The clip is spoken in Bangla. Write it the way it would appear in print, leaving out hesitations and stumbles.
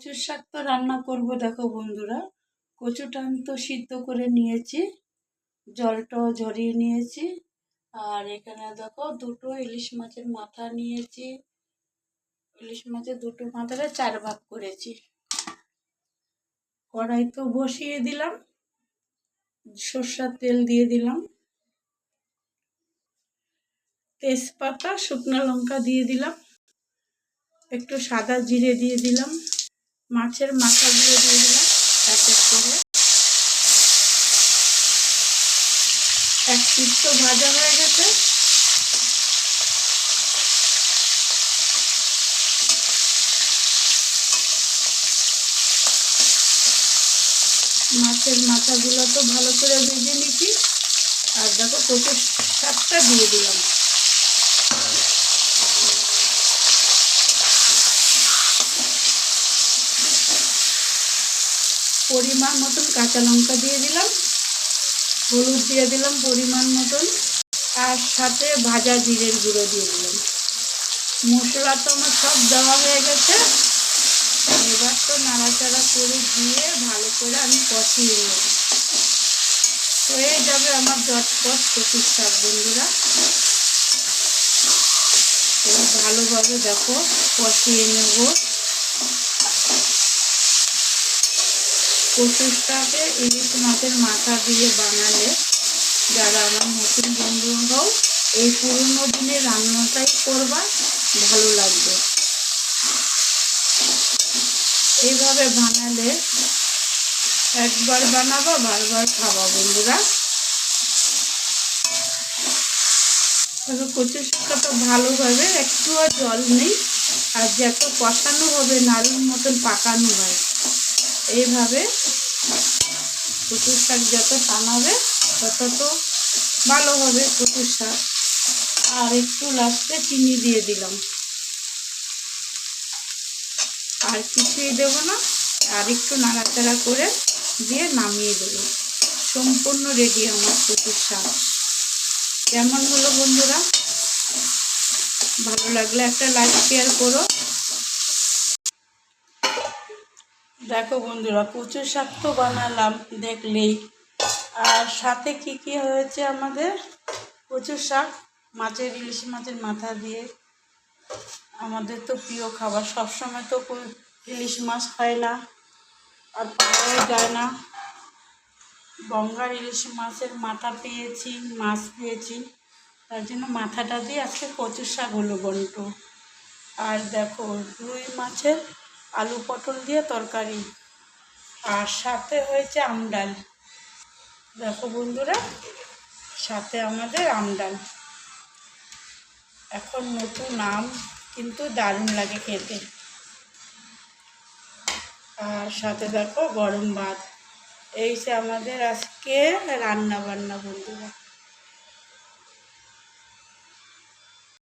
কচুর শাক তো রান্না করব। দেখো বন্ধুরা, কচুটা আমি তো সিদ্ধ করে নিয়েছি, জলটাও ঝরিয়ে নিয়েছি। আর এখানে দেখো দুটো ইলিশ মাছের মাথা নিয়েছি। ইলিশ মাছের দুটো মাথাটা 4 ভাগ করেছি। কড়াই তো বসিয়ে দিলাম, সরষের তেল দিয়ে দিলাম, তেজপাতা শুকনো লঙ্কা দিয়ে দিলাম, একটু সাদা জিরে দিয়ে দিলাম, মাছের মাথাগুলো দিয়ে দিলাম এক এক করে। এক পিঠ তো ভাজা হয়ে গেছে, মাছের মাথাগুলো তো ভালো করে ভেজে নিচ্ছি। আর দেখো কচুর শাকটা দিয়ে দিলাম। পরিমাণ মতন কাঁচা লঙ্কা দিয়ে দিলাম, হলুদ দিয়ে দিলাম পরিমাণ মতন, আর সাথে ভাজা জিরের গুঁড়ো দিয়ে দিলাম। মশলা তো আমার সব দেওয়া হয়ে গেছে। এবার তো নাড়াচাড়া করে দিয়ে ভালো করে আমি কষিয়ে নেব। হয়ে যাবে আমার ঝটপট কচুর শাক বন্ধুরা। ভালোভাবে দেখো কষিয়ে নেব। কচুর শাকে ইলিশ মাছের মাথা দিয়ে বানালে যারা আমার নতুন বন্ধু হও, এই পুরনো দিনের রান্নাটাই করবা, ভালো লাগবে। এইভাবে বানালে একবার বানাবা বারবার খাবা বন্ধুরা। তবে কচুর শাকটা তো ভালোভাবে একটু আর জল নেই, আর যত কষানো হবে নাড়ুর মতন পাকানো হয়। এইভাবে কচুর শাক যত টানাবে তত তো ভালো হবে কচুর শাক। আর একটু লাস্টে চিনি দিয়ে দিলাম, আর কিছুই দেব না। আর একটু নাড়াচাড়া করে দিয়ে নামিয়ে দেব। সম্পূর্ণ রেডি আমার কচুর শাক। কেমন হলো বন্ধুরা? ভালো লাগলে একটা লাইক শেয়ার করো। দেখো বন্ধুরা, কচুর শাক তো বানালাম দেখলেই। আর সাথে কি কি হয়েছে আমাদের? কচুর শাক, মাছের ইলিশ মাছের মাথা দিয়ে। আমাদের তো প্রিয় খাবার, সবসময় তো ইলিশ মাছ খায় না, আর পাওয়াও যায় না। গঙ্গার ইলিশ মাছের মাথা পেয়েছি, মাছ পেয়েছি, তার জন্য মাথাটা দিয়ে আজকে কচুর শাক হলো বন্ট। আর দেখো রুই মাছের আলু পটল দিয়ে তরকারি, আর সাথে হয়েছে আমডাল। দেখো বন্ধুরা, সাথে আমাদের আমডাল। এখন নতুন আম, কিন্তু দারুণ লাগে খেতে। আর সাথে দেখো গরম ভাত। এই যে আমাদের আজকে রান্না বান্না বন্ধুরা।